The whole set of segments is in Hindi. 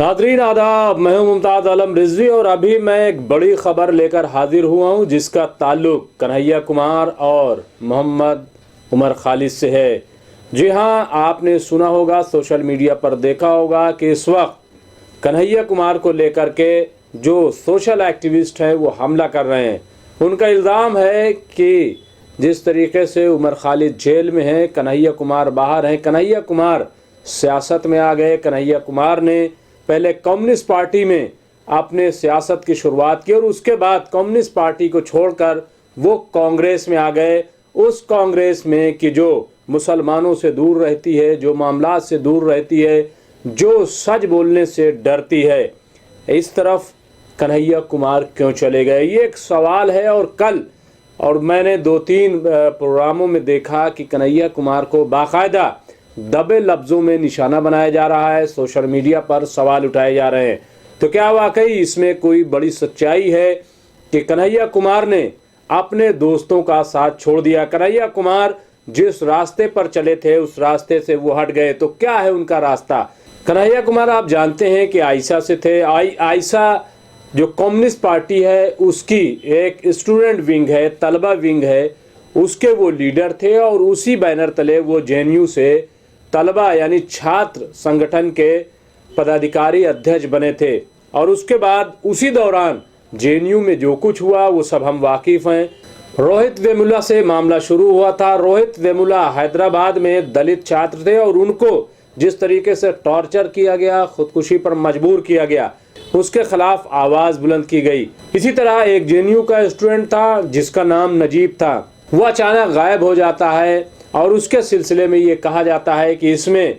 नाज़रीन आदाब, मैं हूं मुमताज़ आलम रिजवी और अभी मैं एक बड़ी खबर लेकर हाजिर हुआ हूं जिसका ताल्लुक कन्हैया कुमार और मोहम्मद उमर खालिद से है। जी हां, आपने सुना होगा, सोशल मीडिया पर देखा होगा कि इस वक्त कन्हैया कुमार को लेकर के जो सोशल एक्टिविस्ट हैं वो हमला कर रहे हैं। उनका इल्ज़ाम है कि जिस तरीके से उमर खालिद जेल में हैं, कन्हैया कुमार बाहर हैं, कन्हैया कुमार सियासत में आ गए। कन्हैया कुमार ने पहले कम्युनिस्ट पार्टी में अपने सियासत की शुरुआत की और उसके बाद कम्युनिस्ट पार्टी को छोड़कर वो कांग्रेस में आ गए। उस कांग्रेस में कि जो मुसलमानों से दूर रहती है, जो मामलात से दूर रहती है, जो सच बोलने से डरती है, इस तरफ कन्हैया कुमार क्यों चले गए, ये एक सवाल है। और मैंने 2-3 प्रोग्रामों में देखा कि कन्हैया कुमार को बाकायदा दबे लफ्ज़ों में निशाना बनाया जा रहा है, सोशल मीडिया पर सवाल उठाए जा रहे हैं। तो क्या वाकई इसमें कोई बड़ी सच्चाई है कि कन्हैया कुमार ने अपने दोस्तों का साथ छोड़ दिया? कन्हैया कुमार जिस रास्ते पर चले थे उस रास्ते से वो हट गए। तो क्या है उनका रास्ता? कन्हैया कुमार आप जानते हैं कि आइसा से थे। आइसा जो कम्युनिस्ट पार्टी है उसकी एक स्टूडेंट विंग है, तलबा विंग है, उसके वो लीडर थे और उसी बैनर तले वो जेएनयू से तलबा यानी छात्र संगठन के पदाधिकारी अध्यक्ष बने थे। और उसके बाद उसी दौरान जेएनयू में जो कुछ हुआ वो सब हम वाकिफ हैं। रोहित वेमुला से मामला शुरू हुआ था। रोहित वेमुला हैदराबाद में दलित छात्र थे और उनको जिस तरीके से टॉर्चर किया गया, खुदकुशी पर मजबूर किया गया, उसके खिलाफ आवाज़ बुलंद की गई। इसी तरह एक जेएनयू का स्टूडेंट था जिसका नाम नजीब था, वो अचानक गायब हो जाता है और उसके सिलसिले में ये कहा जाता है कि इसमें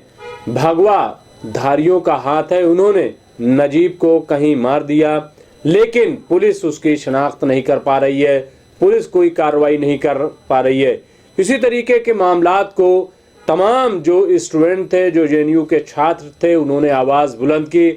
भगवा धारियों का हाथ है, उन्होंने नजीब को कहीं मार दिया। लेकिन पुलिस उसकी शनाख्त नहीं कर पा रही है, पुलिस कोई कार्रवाई नहीं कर पा रही है। इसी तरीके के मामलात को तमाम जो स्टूडेंट थे, जो जेएनयू के छात्र थे, उन्होंने आवाज़ बुलंद की।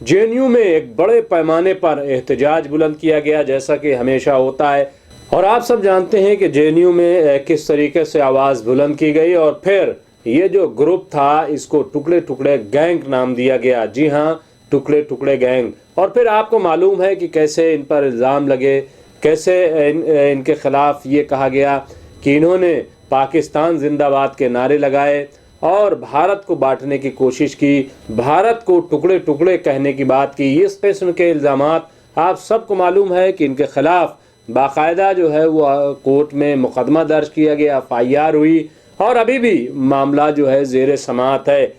जेएनयू में एक बड़े पैमाने पर एहतजाज बुलंद किया गया, जैसा कि हमेशा होता है। और आप सब जानते हैं कि जेएनयू में किस तरीके से आवाज़ बुलंद की गई और फिर ये जो ग्रुप था इसको टुकड़े टुकड़े गैंग नाम दिया गया। जी हाँ, टुकड़े टुकड़े गैंग। और फिर आपको मालूम है कि कैसे इन पर इल्ज़ाम लगे, कैसे इनके ख़िलाफ़ ये कहा गया कि इन्होंने पाकिस्तान जिंदाबाद के नारे लगाए और भारत को बांटने की कोशिश की, भारत को टुकड़े टुकड़े कहने की बात की। इस किस्म के इल्ज़ामात आप सबको मालूम है कि इनके ख़िलाफ़ बाकायदा जो है वो कोर्ट में मुकदमा दर्ज किया गया, FIR हुई और अभी भी मामला जो है ज़ेरे समाअत है।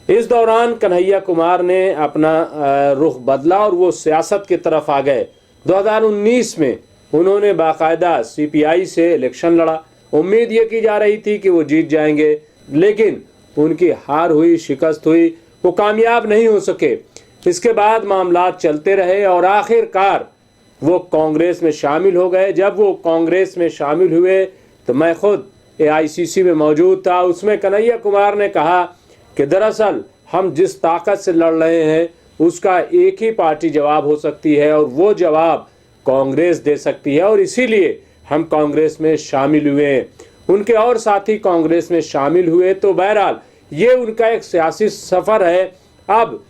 इस दौरान कन्हैया कुमार ने अपना रुख बदला और वो सियासत की तरफ आ गए। 2019 में उन्होंने बाकायदा CPI से इलेक्शन लड़ा। उम्मीद ये की जा रही थी कि वो जीत जाएंगे, लेकिन उनकी हार हुई, शिकस्त हुई, वो कामयाब नहीं हो सके। इसके बाद मामलात चलते रहे और आखिरकार वो कांग्रेस में शामिल हो गए। जब वो कांग्रेस में शामिल हुए तो मैं खुद AICC में मौजूद था। उसमें कन्हैया कुमार ने कहा कि दरअसल हम जिस ताकत से लड़ रहे हैं उसका एक ही पार्टी जवाब हो सकती है और वो जवाब कांग्रेस दे सकती है, और इसीलिए हम कांग्रेस में शामिल हुए हैं। उनके और साथी कांग्रेस में शामिल हुए। तो बहरहाल ये उनका एक सियासी सफ़र है। अब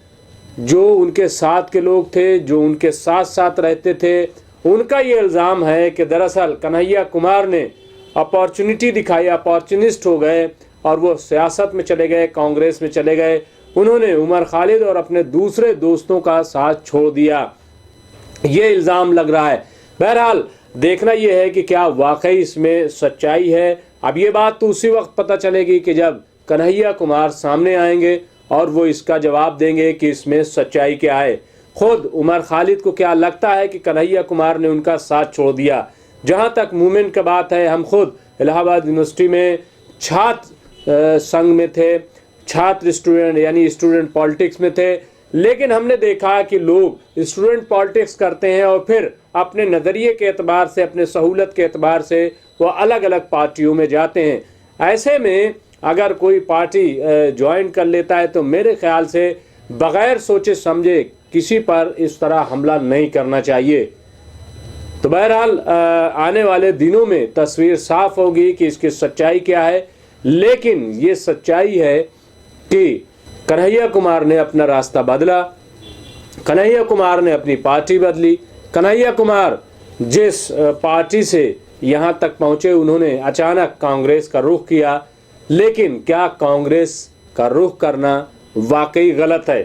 जो उनके साथ के लोग थे, जो उनके साथ साथ रहते थे, उनका ये इल्ज़ाम है कि दरअसल कन्हैया कुमार ने अपॉर्चुनिटी दिखाई, अपॉर्चुनिस्ट हो गए और वो सियासत में चले गए, कांग्रेस में चले गए। उन्होंने उमर खालिद और अपने दूसरे दोस्तों का साथ छोड़ दिया, ये इल्ज़ाम लग रहा है। बहरहाल देखना यह है कि क्या वाकई इसमें सच्चाई है। अब ये बात तो उसी वक्त पता चलेगी कि जब कन्हैया कुमार सामने आएंगे और वो इसका जवाब देंगे कि इसमें सच्चाई क्या है। खुद उमर खालिद को क्या लगता है कि कन्हैया कुमार ने उनका साथ छोड़ दिया? जहाँ तक मूवमेंट की बात है, हम खुद इलाहाबाद यूनिवर्सिटी में छात्र संघ में थे, छात्र स्टूडेंट यानी स्टूडेंट पॉलिटिक्स में थे, लेकिन हमने देखा कि लोग स्टूडेंट पॉलिटिक्स करते हैं और फिर अपने नज़रिए के एतबार से, अपने सहूलत के एतबार से वो अलग अलग पार्टियों में जाते हैं। ऐसे में अगर कोई पार्टी ज्वाइन कर लेता है तो मेरे ख्याल से बग़ैर सोचे समझे किसी पर इस तरह हमला नहीं करना चाहिए। तो बहरहाल आने वाले दिनों में तस्वीर साफ होगी कि इसकी सच्चाई क्या है। लेकिन ये सच्चाई है कि कन्हैया कुमार ने अपना रास्ता बदला कन्हैया कुमार ने अपनी पार्टी बदली। कन्हैया कुमार जिस पार्टी से यहाँ तक पहुँचे, उन्होंने अचानक कांग्रेस का रुख किया। लेकिन क्या कांग्रेस का रुख करना वाकई गलत है?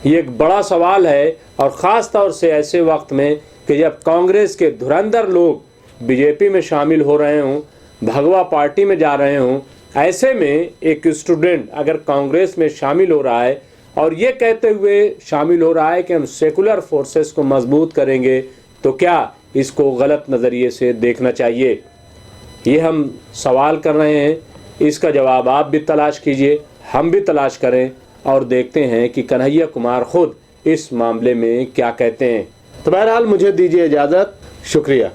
ये एक बड़ा सवाल है, और ख़ास तौर से ऐसे वक्त में कि जब कांग्रेस के धुरंधर लोग बीजेपी में शामिल हो रहे हों, भगवा पार्टी में जा रहे हों। ऐसे में एक स्टूडेंट अगर कांग्रेस में शामिल हो रहा है और ये कहते हुए शामिल हो रहा है कि हम सेकुलर फोर्सेस को मजबूत करेंगे, तो क्या इसको गलत नज़रिए से देखना चाहिए? ये हम सवाल कर रहे हैं। इसका जवाब आप भी तलाश कीजिए, हम भी तलाश करें, और देखते हैं कि कन्हैया कुमार खुद इस मामले में क्या कहते हैं। तो बहरहाल मुझे दीजिए इजाज़त। शुक्रिया।